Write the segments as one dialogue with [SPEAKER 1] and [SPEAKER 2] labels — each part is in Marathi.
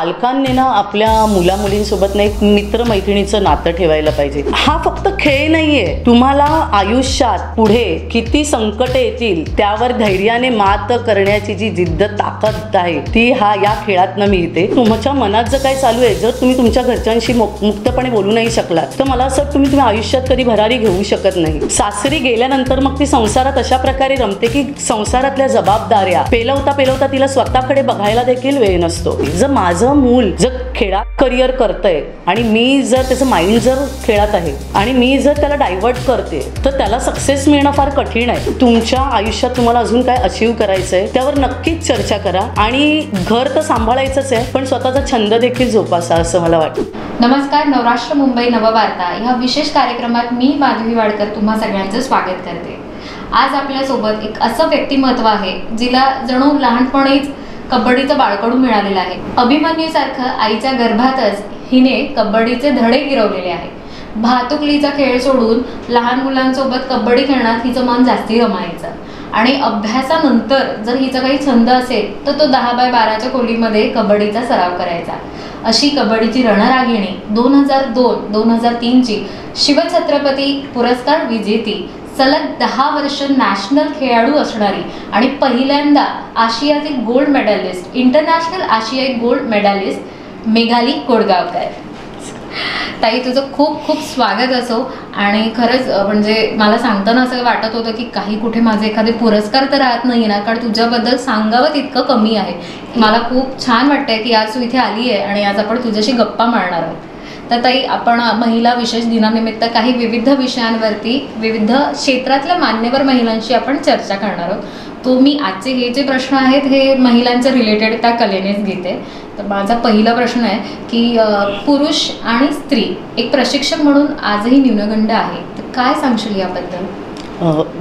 [SPEAKER 1] पालकांनी ना आपल्या मुलामुलींसोबत ना एक मित्रमैत्रिणीचं नातं ठेवायला पाहिजे. हा फक्त खेळ नाहीये. तुम्हाला आयुष्यात पुढे किती संकट येतील त्यावर धैर्याने मात करण्याची जी जिद्द ताकद आहे ती या खेळातनं मिळते. तुमच्या मनात जर काय चालू आहे, जर तुम्ही तुमच्या घरच्यांशी मुक्तपणे बोलू नाही शकलात तर मला असं तुम्ही आयुष्यात कधी भरारी घेऊ शकत नाही. सासरी गेल्यानंतर मग ती संसारात अशा प्रकारे रमते की संसारातल्या जबाबदाऱ्या पेलवता तिला स्वतःकडे बघायला देखील वेळ नसतो. जर माझं मूल जर खेळात करिअर करतंय आणि मी जर त्याचं माइंड जर खेळात आहे आणि मी जर त्याला डायव्हर्ट करते तर त्याला सक्सेस मिळणं फार कठीण आहे. तुमच्या आयुष्यात तुम्हाला अजून काय अचीव करायचंय त्यावर नक्कीच चर्चा करा आणि घर तर सांभाळायचंच आहे पण स्वतःचा छंद देखील जोपासा असं मला वाटतं.
[SPEAKER 2] नमस्कार. नवराष्ट्र मुंबई नववार्ता ह्या विशेष कार्यक्रमात मी माधवी वाडकर तुम्हा सगळ्यांचं स्वागत करते. आज आपल्यासोबत एक असं व्यक्तिमत्व आहे जिला जणू लहानपणीच कबड्डीचं बाळकडू मिळालेलं आहे. अभिमन्यूसारखं आईच्या गर्भातच हिने कबड्डीचे धडे गिरवलेले आहे. भातुकलीचा खेळ सोडून लहान मुलांसोबत कबड्डी खेळण्यात हिचं मन जास्ती रमायचं आणि अभ्यासानंतर जर हिचा काही छंद असेल तर तो 10x12च्या खोलीमध्ये कबड्डीचा सराव करायचा. अशी कबड्डीची रणरागिणी 2002-2003ची शिवछत्रपती पुरस्कार विजेती, सलग 10 वर्ष नॅशनल खेळाडू असणारी आणि पहिल्यांदा आशियातील गोल्ड मेडलिस्ट, इंटरनॅशनल आशियाई गोल्ड मेडलिस्ट मेघाली कोडगावकर. ताई, तुझं खूप खूप स्वागत असो. आणि खरंच म्हणजे मला सांगताना असं वाटत होतं की काही कुठे माझे एखादे पुरस्कार तर राहत नाही ना, कारण तुझ्याबद्दल सांगावं तितकं कमी आहे. मला खूप छान वाटतंय की आज तू इथे आली आहे आणि आज आपण तुझ्याशी गप्पा मारणार आहोत. तर ताई, आपण महिला विशेष दिनानिमित्त काही विविध विषयांवरती विविध क्षेत्रातल्या मान्यवर महिलांशी आपण चर्चा करणार आहोत. मी आजचे हे जे प्रश्न आहेत हे महिलांच्या रिलेटेड त्या कलेनेच घेते. तर माझा पहिला प्रश्न आहे की पुरुष आणि स्त्री एक प्रशिक्षक म्हणून आजही न्यूनगंड आहे, तर काय सांगशील याबद्दल?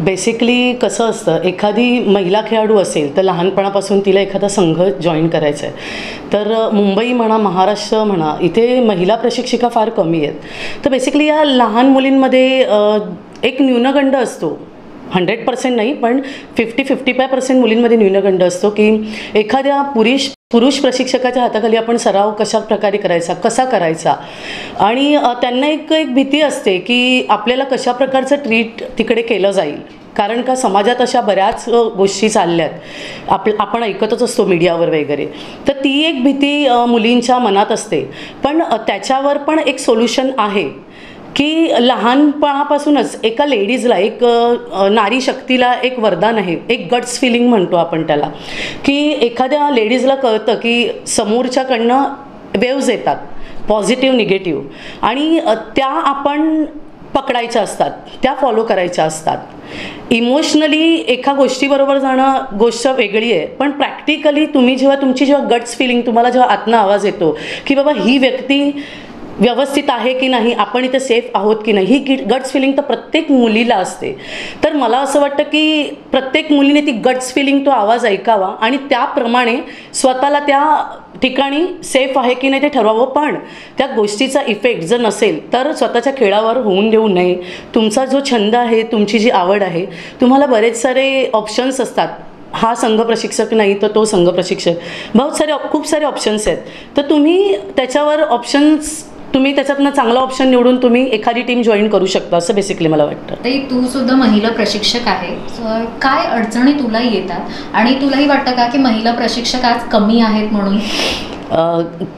[SPEAKER 1] बेसिकली कसं असतं, एखादी महिला खेळाडू असेल तर लहानपणापासून तिला एखादा संघ जॉईन करायचा आहे. तर मुंबई म्हणा, महाराष्ट्र म्हणा, इथे महिला प्रशिक्षिका फार कमी आहेत. तर बेसिकली या लहान मुलींमध्ये एक न्यूनगंड असतो. 100% नाही पण 50-55% मुलींमध्ये न्यूनगंड असतो की एखाद्या पुरुष प्रशिक्षकाच्या हाताखाली आपण सराव कशा प्रकारे करायचा, कसा करायचा, आणि त्यांना एक भीती असते की आपल्याला कशा प्रकारचं ट्रीट तिकडे केलं जाईल. कारण का समाजात अशा बऱ्याच गोष्टी चालल्यात, आपण ऐकतच असतो मीडियावर वगैरे. तर ती एक भीती मुलींच्या मनात असते. पण त्याच्यावर पण एक सोल्युशन आहे की लहानपणापासूनच एका लेडीजला, एक नारी शक्तीला एक वरदान आहे, एक गट्स फिलिंग म्हणतो आपण त्याला, की एखाद्या लेडीजला कळतं की समोरच्याकडनं वेव्ज येतात, पॉझिटिव्ह निगेटिव्ह, आणि त्या आपण पकडायच्या असतात, त्या फॉलो करायच्या असतात. इमोशनली एका गोष्टीबरोबर जाणं गोष्ट वेगळी आहे, पण प्रॅक्टिकली तुमची जेव्हा गट्स फिलिंग, तुम्हाला जेव्हा आतनं आवाज येतो की बाबा ही व्यक्ती व्यवस्थित आहे की नाही, आपण इथे सेफ आहोत की नाही, ही गट्स फिलिंग तर प्रत्येक मुलीला असते. तर मला असं वाटतं की प्रत्येक मुलीने ती गट्स फिलिंग, तो आवाज ऐकावा आणि त्याप्रमाणे स्वतःला त्या ठिकाणी सेफ आहे की नाही ते ठरवावं. पण त्या गोष्टीचा इफेक्ट जर नसेल तर स्वतःच्या खेळावर होऊन देऊ नये. तुमचा जो छंद आहे, तुमची जी आवड आहे, तुम्हाला बरेच सारे ऑप्शन्स असतात. हा संघ प्रशिक्षक नाही तर तो संघ प्रशिक्षक, खूप सारे ऑप्शन्स आहेत. तर तुम्ही त्याच्यावर तुम्ही त्याच्यातनं चांगला ऑप्शन निवडून तुम्ही एखादी टीम जॉईन करू शकता, असं बेसिकली मला वाटतं.
[SPEAKER 2] ताई, तू सुद्धा महिला प्रशिक्षक आहे, काय अडचणी तुलाही येतात आणि तुलाही वाटतं का की महिला प्रशिक्षक आज कमी आहेत म्हणून?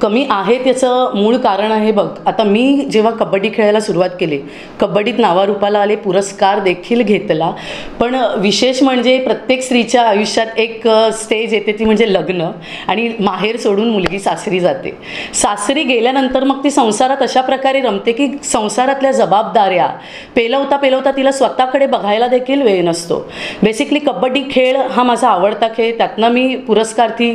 [SPEAKER 1] कमी आहेत याचं मूळ कारण आहे बघ. आता मी जेव्हा कबड्डी खेळायला सुरुवात केली, कबड्डीत नावारूपाला आले, पुरस्कार देखील घेतला. पण विशेष म्हणजे प्रत्येक स्त्रीच्या आयुष्यात एक स्टेज येते, ती म्हणजे लग्न, आणि माहेर सोडून मुलगी सासरी जाते. सासरी गेल्यानंतर मग ती संसारात अशा प्रकारे रमते की संसारातल्या जबाबदाऱ्या पेलवता तिला स्वतःकडे बघायला देखील वेळ नसतो. बेसिकली कबड्डी खेळ हा माझा आवडता खेळ, त्यातनं मी पुरस्कार्थी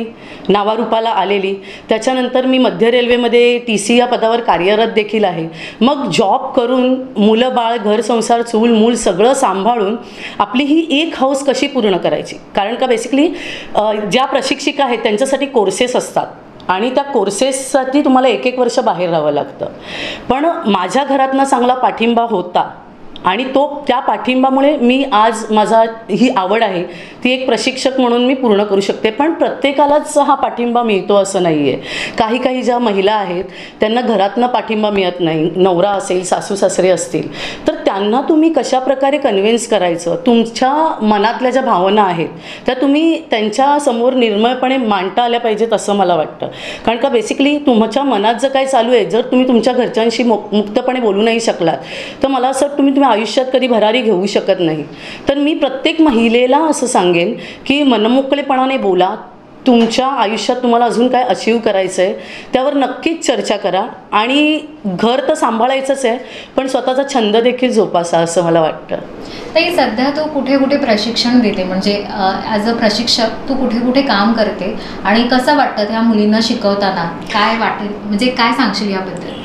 [SPEAKER 1] नावारूपाला आलेली. त्याच्यानंतर मी मध्य रेल्वेमध्ये TC या पदावर कार्यरत देखील आहे. मग जॉब करून मुलं बाळ, घर संसार, चूल मूल सगळं सांभाळून आपली ही एक हौस कशी पूर्ण करायची. कारण का बेसिकली ज्या प्रशिक्षिका आहेत त्यांच्यासाठी कोर्सेस असतात आणि त्या कोर्सेससाठी तुम्हाला 1-1 वर्ष बाहेर राहावं लागतं. पण माझ्या घरातनं चांगला पाठिंबा होता आणि त्या पाठिंबामुळे मी आज माझा ही आवड आहे ती एक प्रशिक्षक म्हणून मी पूर्ण करू शकते. पण प्रत्येकालाच हा पाठिंबा मिळतो असं नाही आहे. काही ज्या महिला आहेत त्यांना घरातनं पाठिंबा मिळत नाही, नवरा असेल, सासू सासरे असतील, तर त्यांना तुम्ही कशा प्रकारे कन्व्हिन्स करायचं, तुमच्या मनातल्या ज्या भावना आहेत त्या तुम्ही त्यांच्या समोर निर्मळपणे मांडता आल्या पाहिजेत असं मला वाटतं. कारण का बेसिकली तुमच्या मनात जर काय चालू आहे, जर तुम्ही तुमच्या घरच्यांशी मुक्तपणे बोलू नाही शकलात तर मला असं वाटतं तुम्ही आयुष्यात कधी भरारी घेऊ शकत नाही. तर मी प्रत्येक महिलेला असं सांगेन की मनमोकळेपणाने बोला. तुमच्या आयुष्यात तुम्हाला अजून काय अचीव करायचं आहे त्यावर नक्कीच चर्चा करा. आणि घर तर सांभाळायचंच आहे पण स्वतःचा छंद देखील जोपासा असं मला वाटतं.
[SPEAKER 2] ताई, सध्या तू कुठे कुठे प्रशिक्षण देते, म्हणजे ॲज अ प्रशिक्षक तू कुठे कुठे काम करते आणि कसं वाटतं त्या मुलींना शिकवताना, काय वाटेल, म्हणजे काय सांगशील याबद्दल?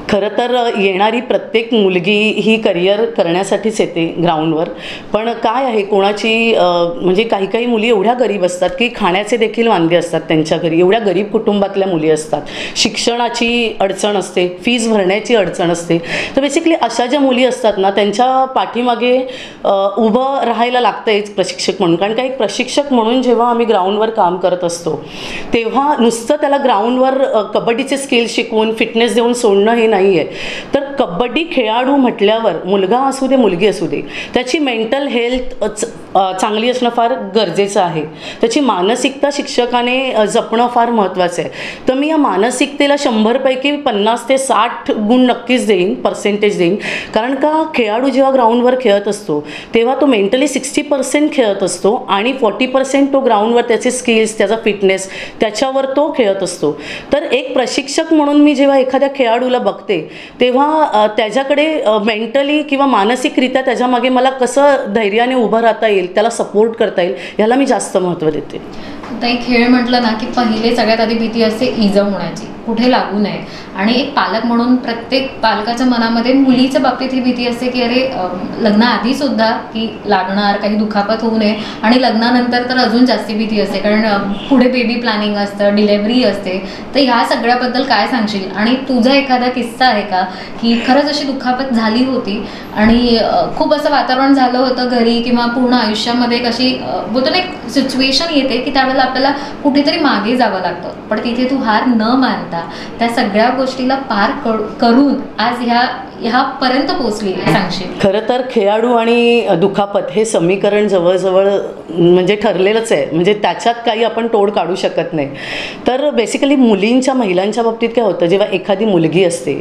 [SPEAKER 1] खरं तर येणारी प्रत्येक मुलगी ही करिअर करण्यासाठीच येते ग्राउंडवर. पण काय आहे, कोणाची म्हणजे काही मुली एवढ्या गरीब असतात की खाण्याचे देखील वांदे असतात त्यांच्या घरी, एवढ्या गरीब कुटुंबातल्या मुली असतात, शिक्षणाची अडचण असते, फीज भरण्याची अडचण असते. तर बेसिकली अशा ज्या मुली असतात ना त्यांच्या पाठीमागे उभं राहायला लागतं एक प्रशिक्षक म्हणून. कारण का एक प्रशिक्षक म्हणून जेव्हा आम्ही ग्राउंडवर काम करत असतो तेव्हा नुसतं त्याला ग्राउंडवर कबड्डीचे स्किल्स शिकवून फिटनेस देऊन सोडणं हे नाही आहे. तर कबड्डी खेळाडू म्हटल्यावर मुलगा असू दे मुलगी असू दे त्याची मेंटल हेल्थ चांगली असणं फार गरजेचं आहे. त्याची मानसिकता शिक्षकाने जपणं फार महत्त्वाचं आहे. तर मी या मानसिकतेला 100पैकी 50 ते 60 गुण नक्कीच देईन, पर्सेंटेज देईन. कारण का खेळाडू जेव्हा ग्राउंडवर खेळत असतो तेव्हा तो मेंटली 60% खेळत असतो आणि 40% तो ग्राउंडवर त्याचे स्किल्स, त्याचा फिटनेस त्याच्यावर तो खेळत असतो. तर एक प्रशिक्षक म्हणून मी जेव्हा एखाद्या खेळाडूला बघते तेव्हा त्याच्याकडे मेंटली किंवा मानसिकरित्या त्याच्यामागे मला कसं धैर्याने उभं राहता येईल, त्याला सपोर्ट करता येईल, याला मी जास्त महत्त्व देते.
[SPEAKER 2] ताई, खेळ म्हटलं ना की पहिले सगळ्यात आधी भीती असते इजा होण्याची, कुठे लागू नये. आणि एक पालक म्हणून प्रत्येक पालकाच्या मनामध्ये मुलीच्या बाबतीत ही भीती असते की अरे लग्नाआधी सुद्धा की लागणार, काही दुखापत होऊ नये. आणि लग्नानंतर तर अजून जास्ती भीती असते कारण पुढे बेबी प्लॅनिंग असतं, डिलेव्हरी असते. तर ह्या सगळ्याबद्दल काय सांगशील? आणि तुझा एखादा किस्सा आहे का की खरंच अशी दुखापत झाली होती आणि खूप असं वातावरण झालं होतं घरी किंवा पूर्ण आयुष्यामध्ये एक अशी बोलतो ना एक सिच्युएशन येते की त्यावेळेला आपल्याला कुठेतरी मागे जावं लागतं, पण तिथे तू हार न मानता त्या सगळ्या गोष्टीला पार करून आज ह्यापर्यंत पोहोचली, सांगशील?
[SPEAKER 1] खरं तर खेळाडू आणि दुखापत हे समीकरण जवळजवळ म्हणजे ठरलेलंच आहे, म्हणजे त्याच्यात काही आपण तोड काढू शकत नाही. तर बेसिकली महिलांच्या बाबतीत काय होतं, जेव्हा एखादी मुलगी असते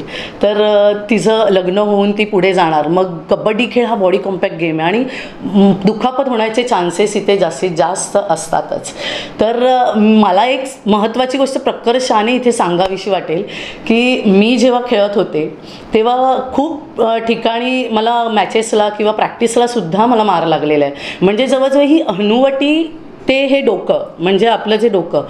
[SPEAKER 1] तर तिचं लग्न होऊन ती पुढे जाणार, मग कबड्डी खेळ हा बॉडी कॉम्पॅक्ट गेम आहे आणि दुखापत होण्याचे चान्सेस इथे जास्तीत जास्त असतातच. तर मला एक महत्त्वाची गोष्ट प्रकर्षाने इथे सांगावीशी वाटेल की मी जेव्हा खेळत होते तेव्हा खूप ठिकाणी मला मॅचेसला किंवा प्रॅक्टिसला सुद्धा मला मार लागलेला आहे. म्हणजे जवळजवळ ही हनुवटी ते हे डोकं, म्हणजे आपलं जे डोकं,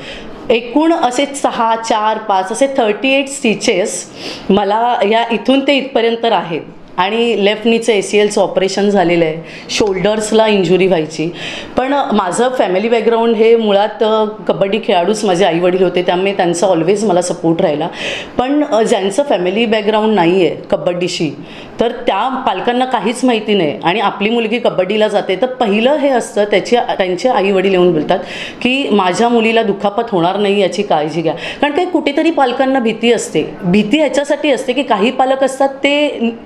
[SPEAKER 1] एकूण असे 6, 4, 5 असे 38 स्टिचेस मला या इथून ते इथपर्यंत आहेत. आणि लेफ्ट नीचं ACLचं ऑपरेशन झालेलं आहे, शोल्डर्सला इंजुरी व्हायची. पण माझं फॅमिली बॅकग्राऊंड हे मुळात कबड्डी खेळाडूच माझे आईवडील होते, त्यामुळे त्यांचा ऑलवेज मला सपोर्ट राहिला. पण ज्यांचं फॅमिली बॅकग्राऊंड नाही आहे कबड्डीशी, तर त्या पालकांना काहीच माहिती नाही आणि आपली मुलगी कबड्डीला जाते, तर पहिलं हे असतं त्यांचे आईवडील येऊन बोलतात की माझ्या मुलीला दुखापत होणार नाही याची काळजी घ्या. कारण काही कुठेतरी पालकांना भीती असते. भीती ह्याच्यासाठी असते की काही पालक असतात ते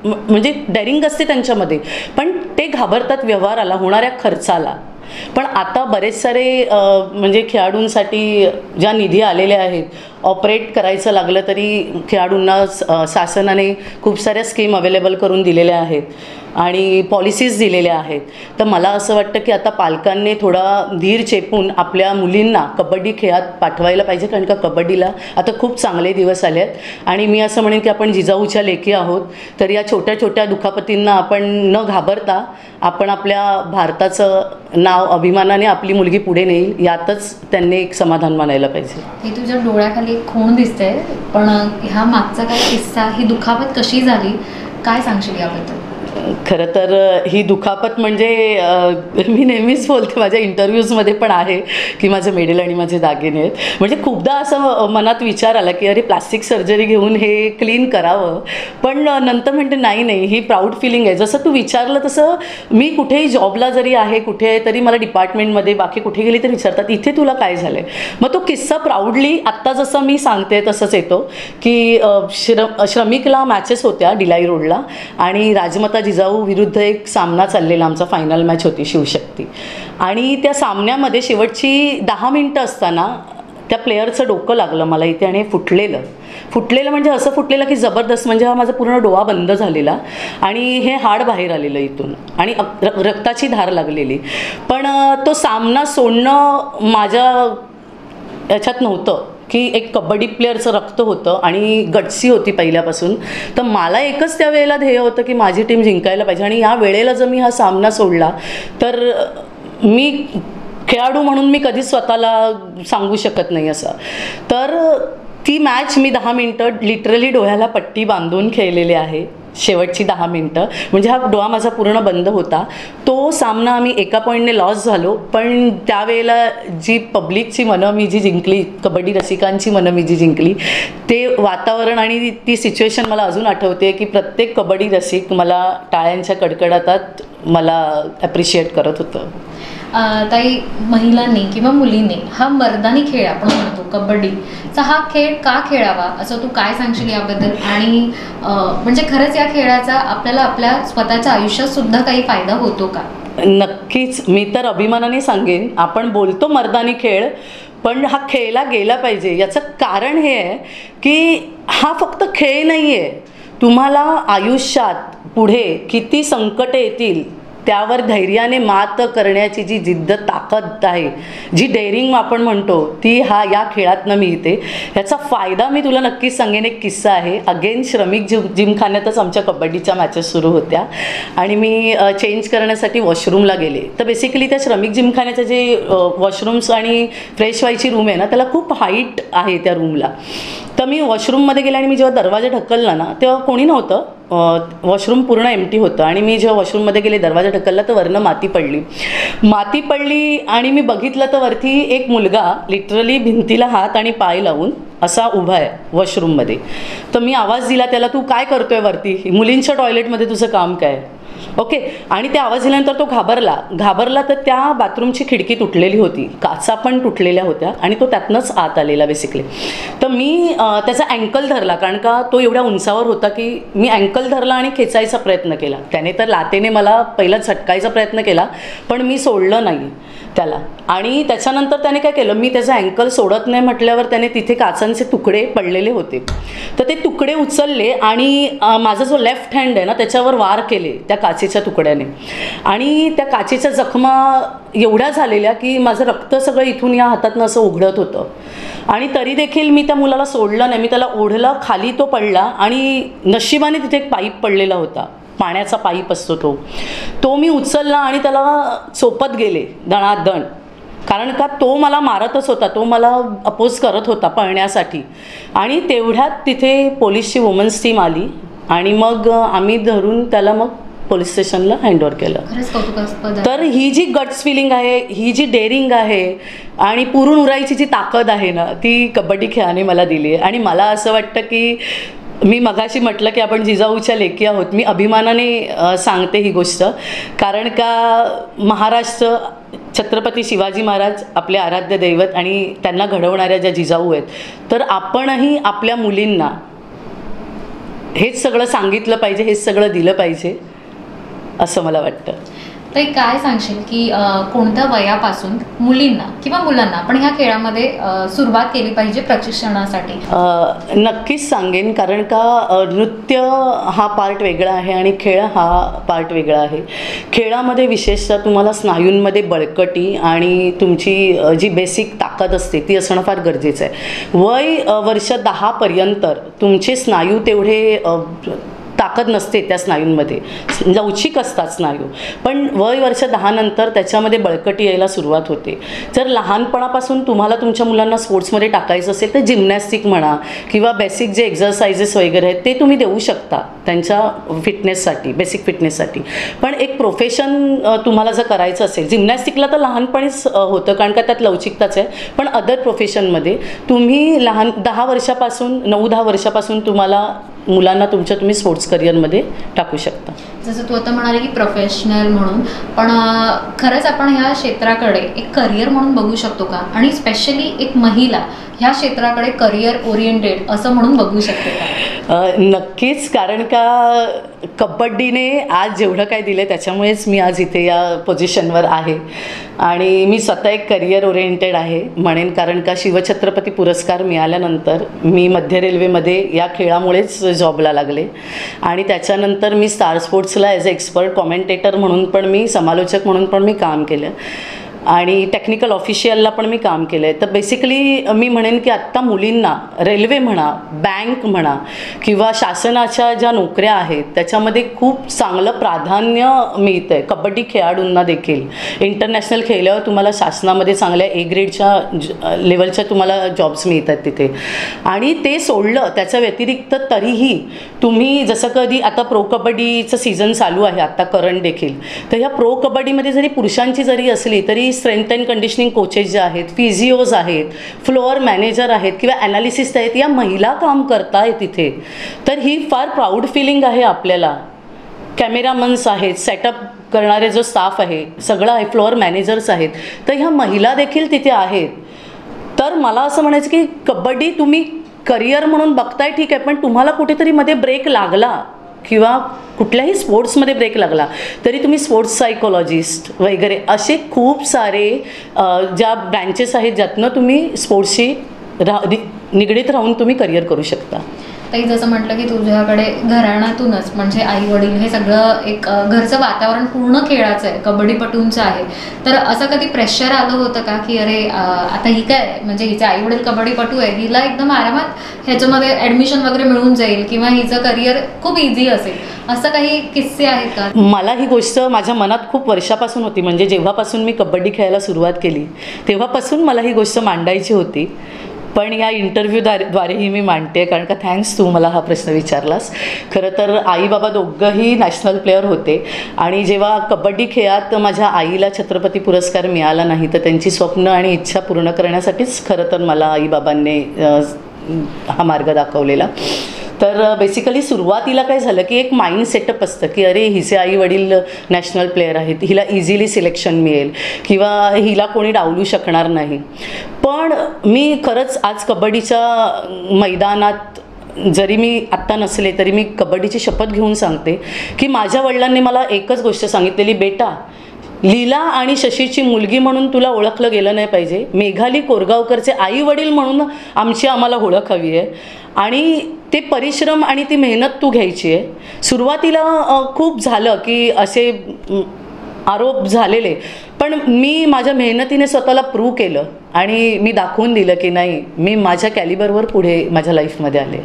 [SPEAKER 1] म्हणजे डेअरिंग असते त्यांच्यामध्ये, पण ते घाबरतात व्यवहाराला, होणाऱ्या खर्चाला. पण आता बरेच सारे म्हणजे खेळाडूंसाठी ज्या निधी आलेल्या आहेत, ऑपरेट करायचं लागलं तरी खेळाडूंना शासनाने खूप साऱ्या स्कीम अवेलेबल करून दिलेल्या आहेत आणि पॉलिसीज दिलेल्या आहेत. तर मला असं वाटतं की आता पालकांनी थोडा धीर चेपून आपल्या मुलींना कबड्डी खेळात पाठवायला पाहिजे. कारण का कबड्डीला आता खूप चांगले दिवस आले आहेत आणि मी असं म्हणेन की आपण जिजाऊच्या लेकी आहोत. तर या छोट्या छोट्या दुखापतींना आपण न घाबरता आपण आपल्या भारताचं नाव अभिमानाने आपली मुलगी पुढे नेईल, यातच त्यांनी एक समाधान मानायला पाहिजे.
[SPEAKER 2] हे तुझ्या डोळ्याखाली एक खूण दिसते, पण ह्या मागचा काय किस्सा, ही दुखापत कशी झाली, काय सांगशील याबद्दल?
[SPEAKER 1] खरं तर ही दुखापत म्हणजे मी नेहमीच बोलते, माझ्या इंटरव्ह्यूजमध्ये पण आहे की माझं मेडल आणि माझे दागिने आहेत. म्हणजे खूपदा असं मनात विचार आला की अरे प्लास्टिक सर्जरी घेऊन हे क्लीन करावं, पण नंतर म्हणते नाही, ही प्राऊड फिलिंग आहे. जसं तू विचारलं तसं मी कुठेही जॉबला जरी आहे, कुठे तरी मला डिपार्टमेंटमध्ये बाकी कुठे गेली तर विचारतात इथे तुला काय झालं आहे. मग तो किस्सा प्राऊडली आत्ता जसं मी सांगते तसंच येतो की श्रमिकला मॅचेस होत्या डिलाई रोडला आणि राजमाता जिजाऊ विरुद्ध एक सामना चाललेला आमचा, फायनल मॅच होती शिवशक्ती. आणि त्या सामन्यामध्ये शेवटची 10 मिनटं असताना त्या प्लेयरचं डोकं लागलं मला इथे आणि फुटलेलं म्हणजे असं फुटलेलं की जबरदस्त, म्हणजे हा माझा पूर्ण डोळा बंद झालेला आणि हे हाड बाहेर आलेलं इथून आणि रक्ताची धार लागलेली. पण तो सामना सोडणं माझ्या याच्यात नव्हतं की एक कबड्डी प्लेअरचं रक्त होतं आणि गटसी होती पहिल्यापासून. तर मला एकच त्या वेळेला ध्येय होतं की माझी टीम जिंकायला पाहिजे आणि या वेळेला जर मी हा सामना सोडला तर मी खेळाडू म्हणून मी कधीच स्वतःला सांगू शकत नाही असं. तर ती मॅच मी 10 मिनटं लिटरली डोळ्याला पट्टी बांधून खेळलेली आहे. शेवटची 10 मिनटं म्हणजे हा डोळा माझा पूर्ण बंद होता. तो सामना आम्ही एका पॉईंटने लॉस झालो, पण त्यावेळेला जी पब्लिकची मनं मी जी जिंकली, कबड्डी रसिकांची मनं मी जी जिंकली, ते वातावरण आणि ती सिच्युएशन मला अजून आठवते की प्रत्येक कबड्डी रसिक मला टाळ्यांच्या कडकडाटात मला ॲप्रिशिएट करत होतं.
[SPEAKER 2] ताई, महिलांनी किंवा मुलींनी हा मर्दानी खेळ आपण म्हणतो कबड्डीचा, हा खेळ का खेळावा असं तू काय सांगशील याबद्दल? आणि म्हणजे खरंच या खेळाचा आपल्याला आपल्या स्वतःच्या आयुष्यात सुद्धा काही फायदा होतो का?
[SPEAKER 1] नक्कीच, मी तर अभिमानाने सांगेन. आपण बोलतो मर्दानी खेळ, पण हा खेळला गेला पाहिजे. याचं कारण हे आहे की हा फक्त खेळ नाही आहे. तुम्हाला आयुष्यात पुढे किती संकट येतील त्यावर धैर्याने मात करण्याची जी जिद्द, ताकद आहे, जी डेअरिंग आपण म्हणतो, ती या खेळातनं मिळते. ह्याचा फायदा मी तुला नक्कीच सांगेन. एक किस्सा आहे. अगेन श्रमिक जिमखान्यातच आमच्या कबड्डीच्या मॅचेस सुरू होत्या आणि मी चेंज करण्यासाठी वॉशरूमला गेले. तर बेसिकली त्या श्रमिक जिमखान्याचं जे वॉशरूम्स आणि फ्रेश व्हायची रूम आहे ना, त्याला खूप हाईट आहे त्या रूमला. तर मी वॉशरूममध्ये गेले आणि मी जेव्हा दरवाजा ढकलला ना तेव्हा कोणी नव्हतं, वॉशरूम पूर्ण एम्प्टी होतं. आणि मी जेव्हा वॉशरूममध्ये गेले, दरवाजा ढकलला तर वरनं माती पडली आणि मी बघितलं तर वरती एक मुलगा लिटरली भिंतीला हात आणि पाय लावून असा उभा आहे वॉशरूममध्ये. तर मी आवाज दिला त्याला, तू काय करतोय वरती, मुलींच्या टॉयलेटमध्ये तुझं काम काय? ओके. आणि त्या आवाज दिल्यानंतर तो घाबरला तर त्या बाथरूमची खिडकी तुटलेली होती, काचा पण तुटलेल्या होत्या आणि तो त्यातनंच आत आलेला बेसिकली. तर मी त्याचा अँकल धरला, कारण का तो एवढ्या उंचावर होता की मी अँकल धरला आणि खेचायचा प्रयत्न केला. त्याने तर लातेने मला पहिला झटकायचा प्रयत्न केला, पण मी सोडलं नाही त्याला. आणि त्याच्यानंतर त्याने काय केलं, मी त्याचा अँकल सोडत नाही म्हटल्यावर त्याने तिथे काचांचे तुकडे पडलेले होते, तर ते तुकडे उचलले आणि माझा जो लेफ्ट हँड आहे ना त्याच्यावर वार केले त्या काचेच्या तुकड्याने. आणि त्या काचेच्या जखमा एवढ्या झालेल्या की माझं रक्त सगळं इथून या हातातनं असं उघडत होतं. आणि तरी देखील मी त्या मुलाला सोडलं नाही. मी त्याला ओढलं, खाली तो पडला आणि नशिबाने तिथे एक पाईप पडलेला होता, पाण्याचा पाईप असतो तो मी उचलला आणि त्याला चोपत गेले दणादण, कारण का तो मला मारतच होता, तो मला अपोज करत होता पळण्यासाठी. आणि तेवढ्यात तिथे पोलीसची वुमन्स टीम आली आणि मग आम्ही धरून त्याला मग पोलीस स्टेशनला हँडओव्हर केलं. तर ही जी गट्स फिलिंग आहे, ही जी डेअरिंग आहे आणि पुरून उरायची जी ताकद आहे ना, ती कबड्डी खेळाने मला दिली आहे. आणि मला असं वाटतं की मी मगाशी म्हटलं की आपण जिजाऊच्या लेकी आहोत. मी अभिमानाने सांगते ही गोष्ट, कारण का महाराष्ट्र, छत्रपती शिवाजी महाराज आपले आराध्य दैवत आणि त्यांना घडवणाऱ्या ज्या जिजाऊ आहेत, तर आपणही आपल्या मुलींना हेच सगळं सांगितलं पाहिजे, हेच सगळं दिलं पाहिजे असं मला वाटतं.
[SPEAKER 2] तर काय सांगशील की कोणत्या वयापासून मुलींना किंवा मुलांना आपण ह्या खेळामध्ये सुरुवात केली पाहिजे प्रशिक्षणासाठी?
[SPEAKER 1] नक्कीच सांगेन, कारण का नृत्य हा पार्ट वेगळा आहे आणि खेळ हा पार्ट वेगळा आहे. खेळामध्ये विशेषतः तुम्हाला स्नायूंमध्ये बळकटी आणि तुमची जी बेसिक ताकद असते ती असणं फार गरजेचं आहे. वय वर्ष 10 पर्यंत तुमचे स्नायू तेवढे ताकद नसते त्या स्नायूंमध्ये, लवचिक असतात स्नायू, पण वय वर्ष 10 नंतर त्याच्यामध्ये बळकटी यायला सुरुवात होते. जर लहानपणापासून तुम्हाला तुमच्या मुलांना स्पोर्ट्समध्ये टाकायचं असेल तर जिम्नॅस्टिक म्हणा किंवा बेसिक जे एक्झरसाइजेस वगैरे आहेत ते तुम्ही देऊ शकता त्यांच्या फिटनेससाठी, बेसिक फिटनेससाठी. पण एक प्रोफेशन तुम्हाला जर करायचं असेल, जिम्नॅस्टिकला तर लहानपणीच होतं कारण का त्यात लवचिकताच आहे, पण अदर प्रोफेशनमध्ये तुम्ही 10 वर्षापासून 9-10 वर्षापासून तुम्हाला मुलांना तुम्ही स्पोर्ट्स करिअरमध्ये टाकू शकता.
[SPEAKER 2] जसं तू आता म्हणाले की प्रोफेशनल म्हणून, पण खरंच आपण ह्या क्षेत्राकडे एक करिअर म्हणून बघू शकतो का? आणि स्पेशली एक महिला ह्या क्षेत्राकडे करिअर ओरिएंटेड असं म्हणून बघू शकते का?
[SPEAKER 1] नक्कीच, कारण का कबड्डीने आज जेवढं काय दिलं त्याच्यामुळेच मी आज इथे या पोझिशनवर आहे आणि मी स्वतः एक करिअर ओरिएंटेड आहे म्हणेन. कारण का शिवछत्रपती पुरस्कार मिळाल्यानंतर मी मध्य रेल्वेमध्ये या खेळामुळेच जॉबला लागले आणि त्याच्यानंतर मी स्टार स्पोर्ट्सला ॲज अ एक्सपर्ट कॉमेंटेटर म्हणून पण मी, समालोचक म्हणून पण मी काम केलं आणि टेक्निकल ऑफिशियलला पण मी काम केलं आहे. तर बेसिकली मी म्हणेन की आत्ता मुलींना रेल्वे म्हणा, बँक म्हणा किंवा शासनाच्या ज्या नोकऱ्या आहेत त्याच्यामध्ये खूप चांगलं प्राधान्य मिळतं आहे. कबड्डी खेळाडूंना देखील इंटरनॅशनल खेळल्यावर तुम्हाला शासनामध्ये चांगल्या A ग्रेडच्या लेवलच्या तुम्हाला जॉब्स मिळतात तिथे. आणि ते सोडलं त्याच्या व्यतिरिक्त तरीही तुम्ही जसं कधी आता प्रो कबड्डीचं सीझन चालू आहे आत्ता करंट देखील, तर ह्या प्रो कबड्डीमध्ये जरी पुरुषांची जरी असली तरी स्ट्रेंथ अँड कंडिशनिंग कोचेस जे आहेत, फिजिओज आहेत, फ्लोअर मॅनेजर आहेत किंवा ॲनालिसिस्ट आहेत, या महिला काम करतायत तिथे. तर ही फार प्राऊड फिलिंग आहे आपल्याला. कॅमेरामन्स आहेत, सेटअप करणारे जो स्टाफ आहे सगळं आहे, फ्लोअर मॅनेजर्स आहेत, तर ह्या महिला देखील तिथे आहेत. तर मला असं म्हणायचं की कबड्डी तुम्ही करिअर म्हणून बघताय ठीक आहे, पण तुम्हाला कुठेतरी मध्ये ब्रेक लागला किंवा कुठल्याही स्पोर्ट्समध्ये ब्रेक लागला तरी तुम्ही स्पोर्ट्स सायकोलॉजिस्ट वगैरे असे खूप सारे ज्या ब्रँचेस आहेत ज्यातनं तुम्ही स्पोर्ट्सशी निगडीत राहून तुम्ही करिअर करू शकता.
[SPEAKER 2] ताई, जसं म्हटलं की तुझ्याकडे घराण्यातूनच म्हणजे आई वडील हे सगळं एक घरचं वातावरण पूर्ण खेळाचं आहे, कबड्डीपटूंचं आहे, तर असं कधी प्रेशर आलं होतं का की अरे आता ही काय म्हणजे हिचे आई वडील कबड्डीपटू आहे, हिला एकदम आरामात ह्याच्यामध्ये ॲडमिशन वगैरे मिळून जाईल किंवा हिचं करिअर खूप इझी असेल, असं काही किस्से आहेत का?
[SPEAKER 1] मला ही गोष्ट माझ्या मनात खूप वर्षापासून होती, म्हणजे जेव्हापासून मी कबड्डी खेळायला सुरुवात केली तेव्हापासून मला ही गोष्ट मांडायची होती. पण या इंटरव्ह्यूद्वारेही मी मांडते कारण का थँक्स तू मला हा प्रश्न विचारलास. खरं तर आई बाबा दोघंही नॅशनल प्लेअर होते आणि जेव्हा कबड्डी खेळात माझ्या आईला छत्रपती पुरस्कार मिळाला नाही तर त्यांची स्वप्न आणि इच्छा पूर्ण करण्यासाठीच खरं तर मला आईबाबांनी हा मार्ग दाखवलेला. तर बेसिकली सुरुवातीला काय झालं की एक माइंड सेटअप असतं की अरे हिचे आई वडील नॅशनल प्लेअर आहेत, हिला इझिली सिलेक्शन मिळेल किंवा हिला कोणी डावलू शकणार नाही. पण मी खरंच आज कबड्डीच्या मैदानात जरी मी आत्ता नसले तरी मी कबड्डीची शपथ घेऊन सांगते की माझ्या वडिलांनी मला एकच गोष्ट सांगितलेली, बेटा लीला आणि शशीची मुलगी म्हणून तुला ओळखलं गेलं नाही पाहिजे, मेघाली कोरगावकरचे आई वडील म्हणून आम्हाला ओळख हवी आहे आणि ते परिश्रम आणि ती मेहनत तू घ्यायची आहे. सुरुवातीला खूप झालं की असे आरोप झालेले, पण मी माझ्या मेहनतीने स्वतःला प्रूव्ह केलं आणि मी दाखवून दिलं की नाही, मी माझ्या कॅलिबरवर पुढे माझ्या लाईफमध्ये आले.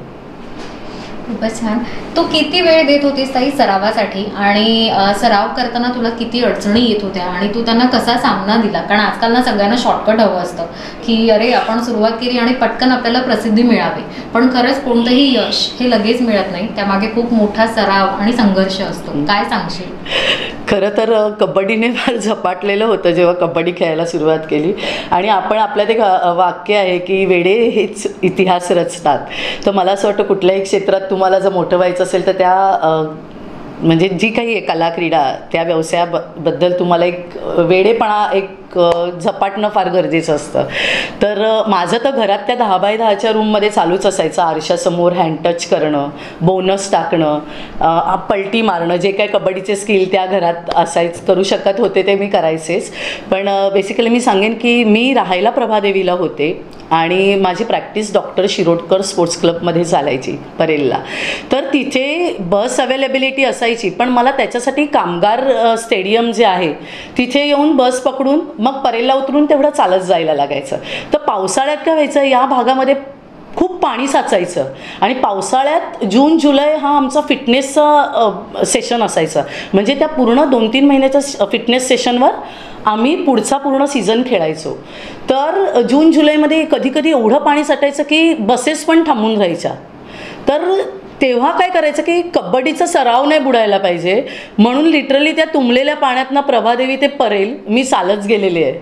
[SPEAKER 2] खूपच छान. तू किती वेळ देत होतीस ताई सरावासाठी आणि सराव करताना तुला किती अडचणी येत होत्या आणि तू त्यांना कसा सामना दिला? कारण आजकाल ना सगळ्यांना शॉर्टकट हवं असतं की अरे आपण सुरुवात केली आणि पटकन आपल्याला प्रसिद्धी मिळावी, पण खरंच कोणतंही यश हे लगेच मिळत नाही, त्यामागे खूप मोठा सराव आणि संघर्ष असतो. काय सांगशील?
[SPEAKER 1] खरं तर कबड्डीने फार झपाटलेलं होतं जेव्हा कबड्डी खेळायला सुरुवात केली आणि आपल्यात एक वाक्य आहे की वेडे हेच इतिहास रचतात. तर मला असं वाटतं कुठल्याही क्षेत्रात तुम्हाला जर मोठं व्हायचं असेल तर त्या म्हणजे जी काही आहे कला क्रीडा त्या व्यवसायाबद्दल तुम्हाला एक वेडेपणा एक झपाटणं फार गरजेचं असतं. तर माझं तर घरात त्या 10x10च्या रूममध्ये चालूच असायचं, आरशासमोर हँड टच करणं, बोनस टाकणं, पलटी मारणं, जे काय कबड्डीचे स्किल त्या घरात करू शकत होते ते मी करायचेच. पण बेसिकली मी सांगेन की मी राहायला प्रभादेवीला होते आणि माझी प्रॅक्टिस डॉक्टर शिरोडकर स्पोर्ट्स क्लबमध्ये चालायची परेलला. तर तिथे बस अवेलेबिलिटी असायची, पण मला त्याच्यासाठी कामगार स्टेडियम जे आहे तिथे येऊन बस पकडून मग परेलला उतरून तेवढं चालत जायला लागायचं. तर पावसाळ्यात काय व्हायचं, या भागामध्ये खूप पाणी साचायचं आणि पावसाळ्यात जून जुलै हा आमचा फिटनेसचा सेशन असायचा. म्हणजे त्या पूर्ण 2-3 महिन्याच्या फिटनेस सेशनवर आम्ही पुढचा पूर्ण सीझन खेळायचो. तर जून जुलैमध्ये कधी कधी एवढं पाणी साठायचं की बसेस पण थांबून राहायच्या. तर तेव्हा काय करायचं की कबड्डीचा सराव नाही बुडायला पाहिजे म्हणून लिटरली त्या तुंबलेल्या पाण्यातनं प्रभादेवी ते परेल मी चालत गेलेली आहे.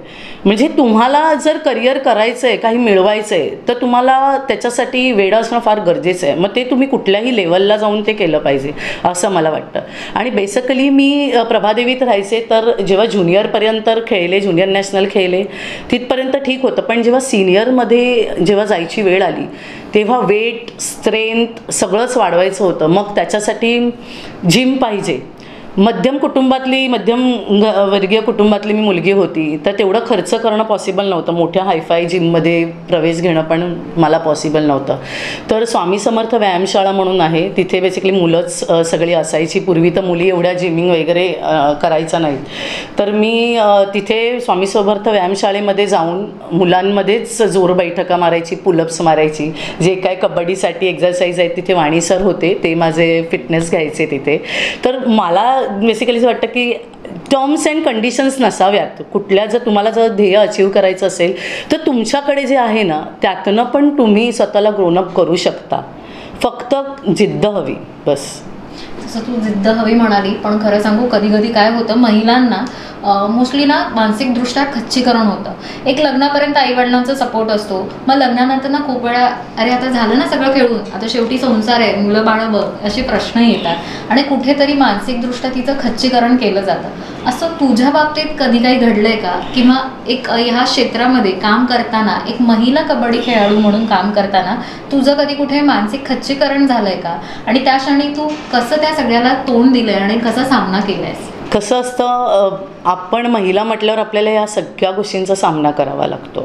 [SPEAKER 1] म्हणजे तुम्हाला जर करिअर करायचं आहे, काही मिळवायचं आहे, तर तुम्हाला त्याच्यासाठी वेळ असणं फार गरजेचं आहे. मग ते तुम्ही कुठल्याही लेवलला जाऊन ते केलं पाहिजे असं मला वाटतं. आणि बेसिकली मी प्रभादेवीत राहायचे, तर जेव्हा ज्युनियरपर्यंत खेळले, ज्युनियर नॅशनल खेळले तिथपर्यंत ठीक होतं. पण जेव्हा सिनियरमध्ये जेव्हा जायची वेळ आली तेव्हा वेट, स्ट्रेंथ सगळंच वाढवायचं होतं. मग त्याच्यासाठी जिम पाहिजे. मध्यम वर्गीय कुटुंबातली मी मुलगी होती, तर तेवढं खर्च करणं पॉसिबल नव्हतं. मोठ्या हायफाय जिममध्ये प्रवेश घेणं पण मला पॉसिबल नव्हतं. तर स्वामी समर्थ व्यायामशाळा म्हणून आहे, तिथे बेसिकली मुलंच सगळी असायची. पूर्वी तर मुली एवढ्या जिमिंग वगैरे करायचा नाहीत. तर मी तिथे स्वामी समर्थ व्यायामशाळेमध्ये जाऊन मुलांमध्येच जोर बैठका मारायची, पुलअप्स मारायची. जे काय कबड्डीसाठी एक्झरसाईज आहेत तिथे वाणी सर होते, ते माझे फिटनेस घ्यायचे तिथे. तर मला बेसिकली असं वाटतं की टर्म्स अँड कंडिशन्स नसाव्यात. जर तुम्हाला जर ध्येय अचीव करायचं असेल तर तुमच्याकडे जे आहे ना त्यातनं पण तुम्ही स्वतःला ग्रोनअप करू शकता. फक्त जिद्द हवी बस.
[SPEAKER 2] जसं तू जिद्द हवी म्हणाली, पण खरं सांगू कधी कधी काय होतं महिलांना मोस्टली ना मानसिकदृष्ट्या खच्चीकरण होतं. एक लग्नापर्यंत आईवडिलांचा सपोर्ट असतो, मग लग्नानंतर ना खूप वेळा अरे आता झालं ना सगळं खेळून, आता शेवटी संसार आहे, मुलं बाळं बघ, असे प्रश्न येतात आणि कुठेतरी मानसिकदृष्ट्या तिचं खच्चीकरण केलं जातं. असं तुझ्या बाबतीत कधी काही घडलंय का? किंवा एक ह्या क्षेत्रामध्ये काम करताना, एक महिला कबड्डी खेळाडू म्हणून काम करताना तुझं कधी कुठे मानसिक खच्चीकरण झालंय का? आणि त्या क्षणी तू कसं त्या सगळ्याला तोंड दिलंय आणि कसा सामना केलायस?
[SPEAKER 1] कसं असतं, आपण महिला म्हटल्यावर आपल्याला या सगळ्या गोष्टींचा सामना करावा लागतो.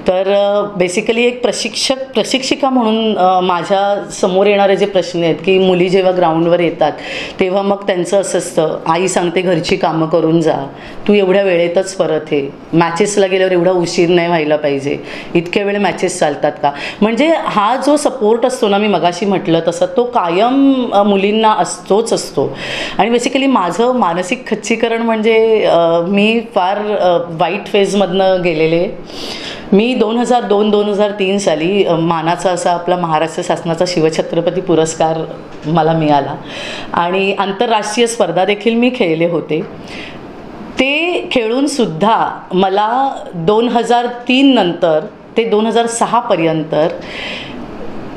[SPEAKER 1] तर बेसिकली एक प्रशिक्षिका म्हणून माझ्या समोर येणारे जे प्रश्न आहेत की मुली जेव्हा ग्राउंडवर येतात तेव्हा मग त्यांचं असं असतं, आई सांगते घरची कामं करून जा, तू एवढ्या वेळेतच परत ये, मॅचेसला गेल्यावर एवढा उशीर नाही व्हायला पाहिजे, इतक्या वेळ मॅचेस चालतात का. म्हणजे हा जो सपोर्ट असतो ना, मी मगाशी म्हटलं तसं, तो कायम मुलींना असतो. आणि बेसिकली माझं मानसिक खच्चीकरण म्हणजे मी फार वाईट फेजमधनं गेलेले. मी 2002-2003 साली मानाचा असा आपला महाराष्ट्र शासनाचा शिवछत्रपती पुरस्कार मला मिळाला आणि आंतरराष्ट्रीय स्पर्धा देखील मी खेळले होते. ते खेळूनसुद्धा मला 2003 नंतर ते 2006 पर्यंत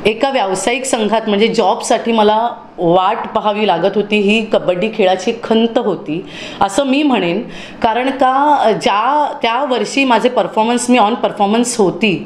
[SPEAKER 1] एका व्यावसायिक संघात म्हणजे जॉबसाठी मला वाट पाहावी लागत होती. ही कबड्डी खेळाची खंत होती असं मी म्हणेन. कारण का त्या वर्षी माझे परफॉर्मन्स, मी ऑन परफॉर्मन्स होती,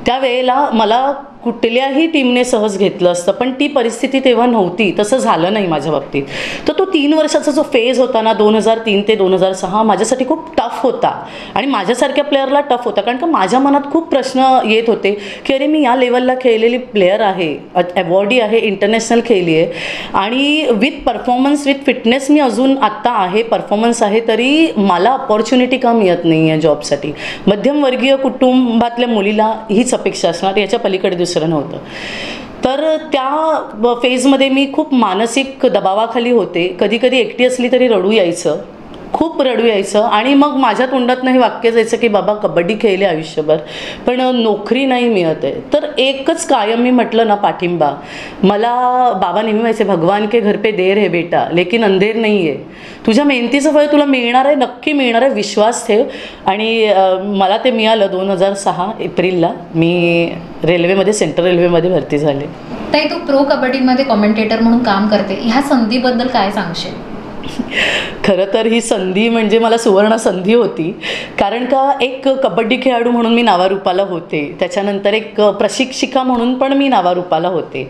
[SPEAKER 1] त्यावेळेला मला कुठल्याही टीमने सहज घेतलं असतं, पण ती परिस्थिती तेव्हा नव्हती. तसं झालं नाही माझ्या बाबतीत. तर तो 3 वर्षाचा जो फेज होता ना, 2003 ते 2006, माझ्यासाठी खूप टफ होता आणि माझ्यासारख्या प्लेअरला टफ होता. कारण का माझ्या मनात खूप प्रश्न येत होते की अरे मी या लेवलला खेळलेली प्लेअर आहे, अवॉर्डी आहे, इंटरनॅशनल खेळली आहे आणि विथ परफॉर्मन्स, विथ फिटनेस मी अजून आत्ता आहे, परफॉर्मन्स आहे, तरी मला अपॉर्च्युनिटी का मिळत नाही आहे जॉबसाठी. मध्यमवर्गीय कुटुंबातल्या मुलीला हीच अपेक्षा असणार, याच्या पलीकडे दुसरं नव्हतं. तर त्या फेजमध्ये मी खूप मानसिक दबावाखाली होते. कधी कधी एकटी असली तरी रडू यायचं, खूप रडू यायचं आणि मग माझ्या तोंडातनं हे वाक्य जायचं की बाबा कबड्डी खेळले आयुष्यभर पण नोकरी नाही मिळत आहे. तर एकच कायम मी म्हटलं ना पाठिंबा, मला बाबा नेहमी व्हायचे, भगवान के घर पे देर है बेटा लेकिन अंधेर नाही आहे, तुझ्या मेहनतीचं फळ तुला मिळणार आहे, नक्की मिळणार आहे, विश्वास ठेव. आणि मला ते मिळालं. 2006 एप्रिलला मी रेल्वेमध्ये, सेंट्रल रेल्वेमध्ये भरती झाले.
[SPEAKER 2] ताई, तू प्रो कबड्डीमध्ये कॉमेंटेटर म्हणून काम करते, ह्या संधीबद्दल काय सांगशील?
[SPEAKER 1] खरं तर ही संधी म्हणजे मला सुवर्ण संधी होती. कारण का एक कबड्डी खेळाडू म्हणून मी नावारूपाला होते, त्याच्यानंतर एक प्रशिक्षिका म्हणून पण मी नावारूपाला होते.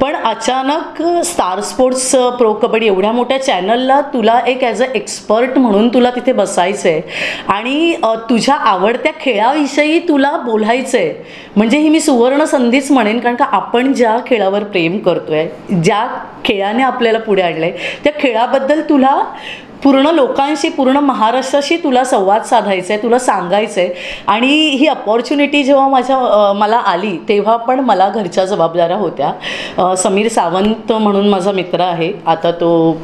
[SPEAKER 1] पण अचानक स्टार स्पोर्ट्स प्रो कबड्डी एवढ्या मोठ्या चॅनलला तुला एक ॲज अ एक्सपर्ट म्हणून तुला तिथे बसायचं आहे आणि तुझ्या आवडत्या खेळाविषयी तुला बोलायचं आहे. म्हणजे ही मी सुवर्ण संधीच म्हणेन. कारण का आपण ज्या खेळावर प्रेम करतोय, ज्या खेळाने आपल्याला पुढे आणलं आहे, त्या खेळाबद्दल तुला पूर्ण लोकांशी, पूर्ण महाराष्ट्राशी तुला संवाद साधायचा आहे, तुला सांगायचं आहे. आणि ही अपॉर्च्युनिटी जेव्हा मला आली तेव्हा पण मला घरच्या जबाबदाऱ्या होत्या. समीर सावंत म्हणून माझा मित्र आहे, आता तो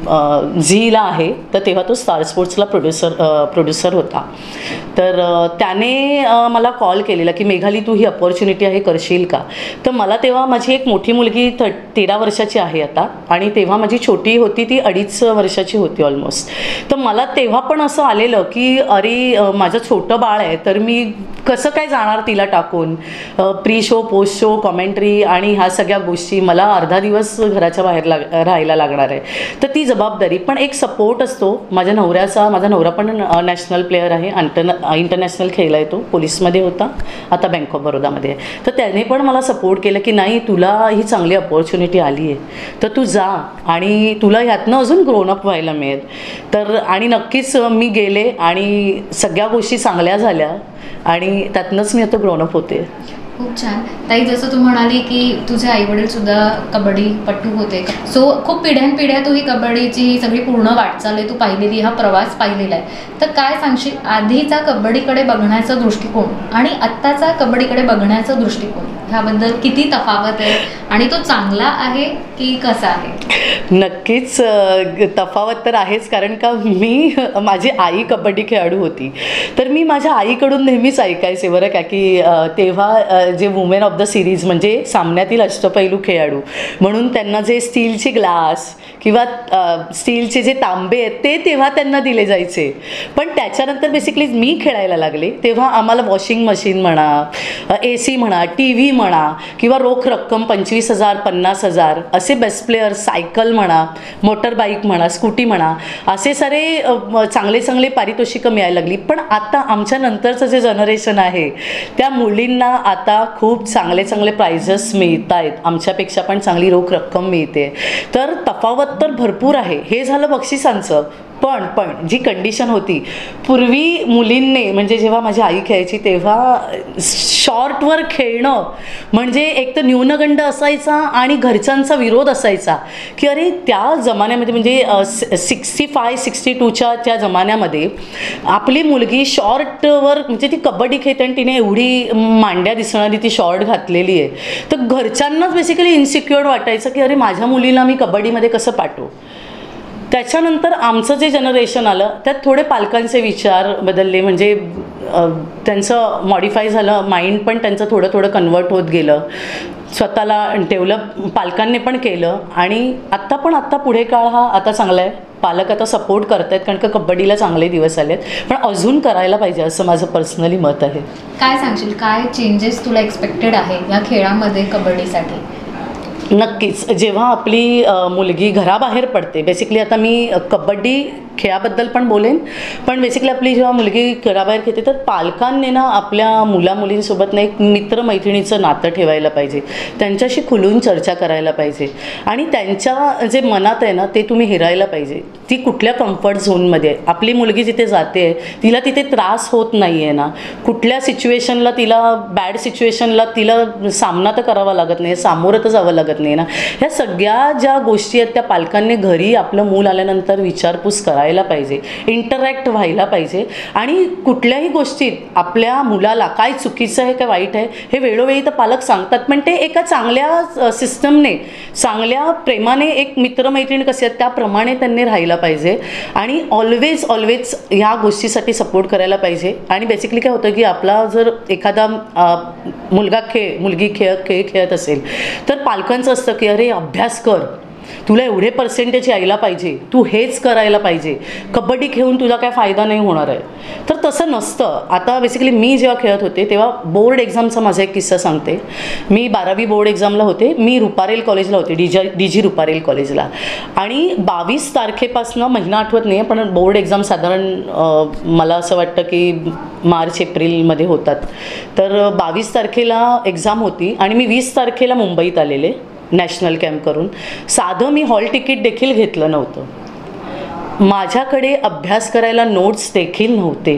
[SPEAKER 1] झीला आहे, तर तेव्हा तो स्टार स्पोर्ट्सला प्रोड्युसर होता. तर त्याने मला कॉल केलेला की मेघाली तू ही अपॉर्च्युनिटी आहे, करशील का? तर मला तेव्हा माझी एक मोठी मुलगी 13 वर्षाची आहे आता, आणि तेव्हा माझी छोटी होती ती 2.5 वर्षाची होती ऑलमोस्ट. तर मला तेव्हा पण असं आलेलं की अरे माझं छोटं बाळ आहे, तर मी कसं काय जाणार तिला टाकून. Pre show, post show, commentary आणि ह्या सगळ्या गोष्टी, मला अर्धा दिवस घराच्या बाहेर राहायला लागणार आहे. तर ती जबाबदारी, पण एक सपोर्ट असतो माझ्या नवऱ्याचा. माझा नवरा पण नॅशनल प्लेयर आहे, इंटरनॅशनल खेळला आहे, तो पोलीसमध्ये होता, आता बँक ऑफ बरोडामध्ये आहे. तर त्याने पण मला सपोर्ट केलं की नाही, तुला ही चांगली अपॉर्च्युनिटी आली आहे, तर तू जा आणि तुला ह्यातनं अजून ग्रोनअप व्हायला मिळेल. तर आणि नक्कीच मी गेले आणि सगळ्या गोष्टी चांगल्या झाल्या आणि त्यातनंच मी आता ग्रोनअप होते.
[SPEAKER 2] खूप छान. ताई, जसं तू म्हणाली की तुझे आईवडील सुद्धा कबड्डीपटू होते, सो खूप पिढ्यानपिढ्या तू ही कबड्डीची ही सगळी पूर्ण वाटचाल आहे, तू पाहिलेली, हा प्रवास पाहिलेला आहे. तर काय सांगशील, आधीचा कबड्डीकडे बघण्याचा दृष्टिकोन आणि आत्ताचा कबड्डीकडे बघण्याचा दृष्टिकोन ह्याबद्दल किती तफावत आहे, आणि तो चांगला आहे की कसा आहे?
[SPEAKER 1] नक्कीच तफावत तर आहेच, कारण का माझी आई कबड्डी खेळाडू होती, तर मी माझ्या आईकडून नेहमीच ऐकायचे बरं का की तेव्हा जे वुमेन ऑफ द सिरीज म्हणजे सामन्यातील अष्टपैलू खेळाडू म्हणून त्यांना जे स्टीलचे ग्लास किंवा स्टीलचे जे तांबे आहेत ते तेव्हा त्यांना दिले जायचे. पण त्याच्यानंतर बेसिकली मी खेळायला लागले तेव्हा आम्हाला वॉशिंग मशीन म्हणा, AC म्हणा, TV म्हणा, किंवा रोख रक्कम 25,000 50,000 असे बेस्ट प्लेयर, सायकल म्हणा, मोटर बाईक म्हणा, स्कूटी म्हणा, असे सारे चांगले चांगले पारितोषिकं मिळायला लागली. पण आता आमच्या नंतरचं जे जनरेशन आहे त्या मुलींना आता खूप चांगले चांगले प्राइजेस मिळत आहेत, आमच्यापेक्षा पण चांगली रोख रक्कम मिळते. तर तफावत तर भरपूर आहे. हे झालं बक्षिसांचं. पण जी कंडिशन होती पूर्वी मुलींनी, म्हणजे जेव्हा माझी आई खेळायची तेव्हा शॉर्टवर खेळणं म्हणजे एक तर न्यूनगंड असायचा आणि घरच्यांचा विरोध असायचा की अरे त्या जमान्यामध्ये म्हणजे 65-62च्या त्या जमान्यामध्ये आपली मुलगी शॉर्टवर म्हणजे ती कबड्डी खेळते आणि तिने एवढी मांड्या दिसणारी ती शॉर्ट घातलेली आहे, तर घरच्यांनाच बेसिकली इन्सिक्युअर वाटायचं की अरे माझ्या मुलीला मी कबड्डीमध्ये कसं पाठवू. त्याच्यानंतर आमचं जे जनरेशन आलं त्यात थोडे पालकांचे विचार बदलले, म्हणजे त्यांचं मॉडिफाय झालं, माइंड पण त्यांचं थोडं थोडं कन्वर्ट होत गेलं, स्वतःला डेव्हलप पालकांनी पण केलं. आणि आत्ता पुढे काळ हा आता चांगला आहे, पालक आता सपोर्ट करत आहेत कारण का कबड्डीला चांगले दिवस आले आहेत, पण अजून करायला पाहिजे असं माझं पर्सनली मत आहे.
[SPEAKER 2] काय सांगशील, काय चेंजेस तुला एक्सपेक्टेड आहे या खेळामध्ये कबड्डीसाठी?
[SPEAKER 1] नक्कीच, जेव्हा आपली मुलगी घराबाहेर पडते, बेसिकली आता मी कबड्डी खेळाबद्दल पण बोलेन, पण बेसिकली आपली जेव्हा मुलगी घराबाहेर खेळते तर पालकांनी ना आपल्या मुलींसोबत ना एक मित्रमैत्रिणीचं नातं ठेवायला पाहिजे, त्यांच्याशी खुलून चर्चा करायला पाहिजे आणि त्यांच्या जे मनात आहे ना ते तुम्ही हेरायला पाहिजे. ती कुठल्या कम्फर्ट झोनमध्ये आहे, आपली मुलगी जिथे जाते तिला तिथे त्रास होत नाही आहे ना, कुठल्या सिच्युएशनला तिला, बॅड सिच्युएशनला तिला सामना तर करावा लागत नाही, सामोरं तर जावं लागत नाही ना. ह्या सगळ्या ज्या गोष्टी आहेत त्या पालकांनी घरी आपलं मूल आल्यानंतर विचारपूस करायला पाहिजे, इंटरॅक्ट व्हायला पाहिजे आणि कुठल्याही गोष्टीत आपल्या मुलाला काय चुकीचं आहे काय वाईट आहे हे वेळोवेळी तर पालक सांगतात, पण ते एका चांगल्या सिस्टमने, चांगल्या प्रेमाने, एक मित्रमैत्रिणी कसे आहेत त्याप्रमाणे त्यांनी राहायला पाहिजे आणि ऑलवेज ह्या गोष्टीसाठी सपोर्ट करायला पाहिजे. आणि बेसिकली काय होतं की आपला जर एखादा मुलगी खेळ खेळत असेल तर पालकांचं असतं की अरे अभ्यास कर, तुला एवढे पर्सेंटेज यायला पाहिजे, तू हेच करायला पाहिजे, कबड्डी खेळून तुझा काय फायदा नाही होणार आहे. तर तसं नसतं. आता बेसिकली मी जेव्हा खेळत होते तेव्हा बोर्ड एक्झामचा माझा एक किस्सा सांगते. मी 12वी बोर्ड एक्झामला होते, मी रुपारेल कॉलेजला होते, DG रुपारेल कॉलेजला, आणि 22 तारखेपासून महिना आठवत नाही पण बोर्ड एक्झाम साधारण मला असं वाटतं की मार्च-एप्रिलमध्ये होतात. तर 22 तारखेला एक्झाम होती आणि मी 20 तारखेला मुंबईत आलेले नॅशनल कॅम्प करून. साधं मी हॉल तिकीट देखील घेतलं नव्हतं, माझ्याकडे अभ्यास करायला नोट्स देखील नव्हते.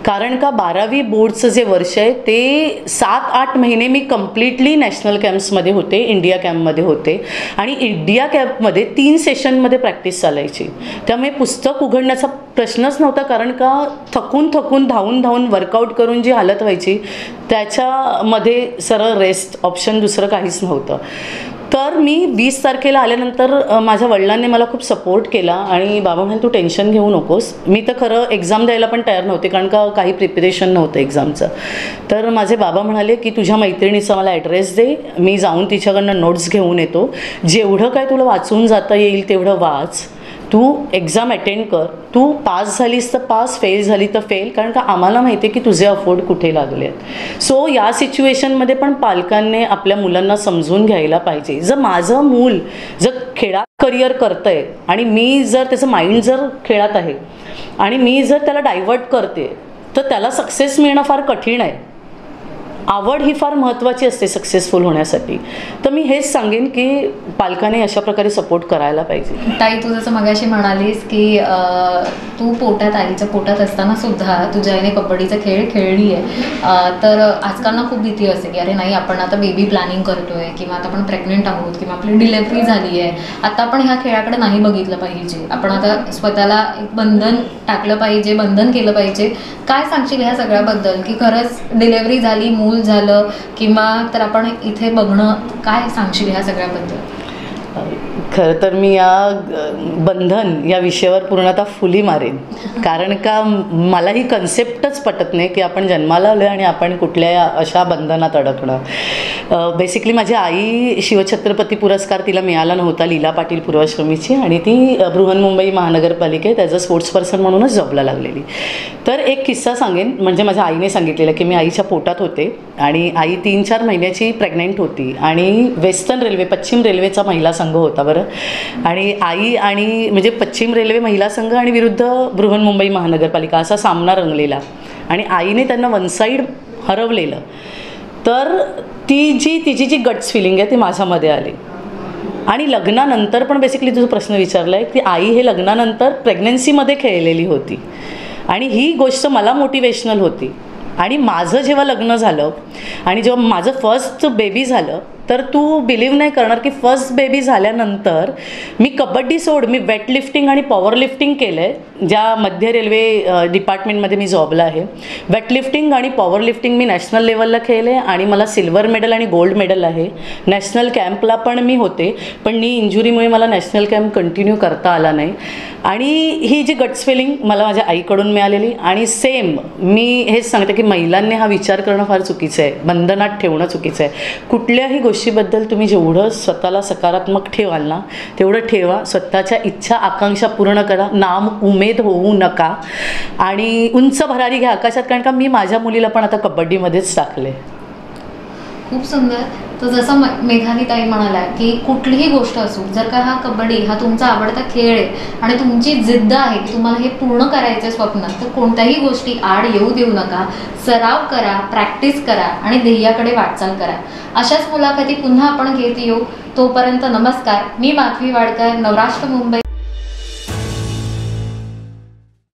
[SPEAKER 1] कारण का 12वी बोर्डचं जे वर्ष आहे ते 7-8 महिने मी कम्प्लिटली नॅशनल कॅम्प्समध्ये होते, इंडिया कॅम्पमध्ये होते आणि इंडिया कॅम्पमध्ये 3 सेशनमध्ये प्रॅक्टिस चालायची. त्यामुळे पुस्तक उघडण्याचा प्रश्नच नव्हता, कारण का थकून धावून वर्कआउट करून जी हालत व्हायची त्याच्यामध्ये सरळ रेस्ट ऑप्शन दुसरं काहीच नव्हतं. तर मी 20 तारखेला आल्यानंतर माझ्या वडिलांनी मला खूप सपोर्ट केला आणि बाबा म्हणाले तू टेन्शन घेऊ नकोस. मी तर खरं एक्झाम द्यायला पण तयार नव्हते, कारण का काही प्रिपरेशन नव्हतं एक्झामचं. तर माझे बाबा म्हणाले की तुझ्या मैत्रिणीचा मला ॲड्रेस दे, मी जाऊन तिच्याकडनं नोट्स घेऊन येतो, जेवढं काय तुला वाचून जाता येईल तेवढं वाच, तू एक्झाम अटेंड कर, तू पास झालीस तर पास, फेल झाली तर फेल, कारण का आम्हाला माहिती आहे की तुझे अफोर्ड कुठे लागले आहेत. सो या सिच्युएशनमध्ये पण पालकांनी आपल्या मुलांना समजून घ्यायला पाहिजे. जर माझं मूल जर खेळात करिअर करतं आहे आणि मी जर त्याचं माइंड जर खेळात आहे आणि मी जर त्याला डायव्हर्ट करते तर त्याला सक्सेस मिळणं फार कठीण आहे. आवड ही फार महत्त्वाची असते सक्सेसफुल होण्यासाठी. तर मी हेच सांगेन की पालकांनी अशा प्रकारे सपोर्ट करायला पाहिजे.
[SPEAKER 2] ताई, तू जसं मगाशी म्हणालीस की तू आईच्या पोटात असताना सुद्धा तुझ्या आईने कबड्डीचा खेळ खेळली आहे, तर आजकाल खूप भीती असते की अरे नाही, आपण आता बेबी प्लॅनिंग करतोय किंवा आता आपण प्रेग्नेंट आहोत किंवा आपली डिलेव्हरी झाली आहे, आता आपण ह्या खेळाकडे नाही बघितलं पाहिजे, आपण आता स्वतःला एक बंधन टाकलं पाहिजे, बंधन केलं पाहिजे. काय सांगशील ह्या सगळ्याबद्दल की खरंच डिलेव्हरी झाली, मूल झालं किंवा तर आपण इथे बघणं, काय सांगशील ह्या सगळ्याबद्दल?
[SPEAKER 1] खरं तर मी या बंधन या विषयावर पूर्णतः फुली मारेन, कारण का मला ही कन्सेप्टच पटत नाही की आपण जन्माला आलो आणि आपण कुठल्या अशा बंधनात अडकणं. बेसिकली माझी आई शिवछत्रपती पुरस्कार तिला मिळाला नव्हता, लीला पाटील पूर्वाश्रमीची, आणि ती बृहन्मुंबई महानगरपालिकेत ॲज अ स्पोर्ट्स पर्सन म्हणूनच जॉबला लागलेली. तर एक किस्सा सांगेन, म्हणजे माझ्या आईने सांगितलेलं की मी आईच्या पोटात होते आणि आई 3-4 महिन्याची प्रेग्नेंट होती आणि वेस्टर्न रेल्वे, पश्चिम रेल्वेचा महिला संघ होता बरं, आणि आई आणि म्हणजे पश्चिम रेल्वे महिला संघ आणि विरुद्ध बृहन्मुंबई महानगरपालिका असा सामना रंगलेला आणि आईने त्यांना वन साईड हरवलेलं. तर तिची जी गट्स फिलिंग आहे ती माझ्यामध्ये आली. आणि लग्नानंतर पण बेसिकली तुझा प्रश्न विचारला आहे की आई हे लग्नानंतर प्रेग्नन्सीमध्ये खेळलेली होती आणि ही गोष्ट मला मोटिवेशनल होती. आणि माझं जेव्हा लग्न झालं आणि जेव्हा माझं फर्स्ट बेबी झालं तर तू बिलीव्ह नाही करणार की फर्स्ट बेबी झाल्यानंतर मी कबड्डी सोड, मी वेट लिफ्टिंग आणि पॉवर लिफ्टिंग केलं आहे, ज्या मध्य रेल्वे डिपार्टमेंटमध्ये मी जॉबला आहे. वेट लिफ्टिंग आणि पॉवर लिफ्टिंग मी नॅशनल लेवलला खेळले आणि मला सिल्वर मेडल आणि गोल्ड मेडल आहे. नॅशनल कॅम्पला पण मी होते, पण नी इंजुरीमुळे मला नॅशनल कॅम्प कंटिन्यू करता आला नाही. आणि ही जी गट्स फिलिंग मला माझ्या आईकडून मिळालेली. आणि सेम मी हेच सांगते की महिलांनी हा विचार करणं फार चुकीचं आहे, बंधनात ठेवणं चुकीचं आहे. कुठल्याही गोष्टीबद्दल तुम्ही जेवढं स्वतःला सकारात्मक ठेवाल ना तेवढं ठेवा. स्वतःच्या इच्छा आकांक्षा पूर्ण करा, नाम उमेद होऊ नका आणि उंच भरारी घ्या आकाशात, कारण का मी माझ्या मुलीला पण आता कबड्डीमध्येच टाकले.
[SPEAKER 2] खूप सुंदर. तर जसं मेघाली ताई म्हणाल्या की कुठलीही गोष्ट असो, जर का हा कबड्डी हा तुमचा आवडता खेळ आहे आणि तुमची जिद्द आहे की तुम्हाला हे पूर्ण करायचं स्वप्न, तर कोणत्याही गोष्टी आड येऊ देऊ नका. सराव करा, प्रॅक्टिस करा आणि ध्येयाकडे वाटचाल करा. अशाच मुलाखती पुन्हा आपण घेत येऊ. तोपर्यंत नमस्कार. मी माधवी वाडकर, नवराष्ट्र मुंबई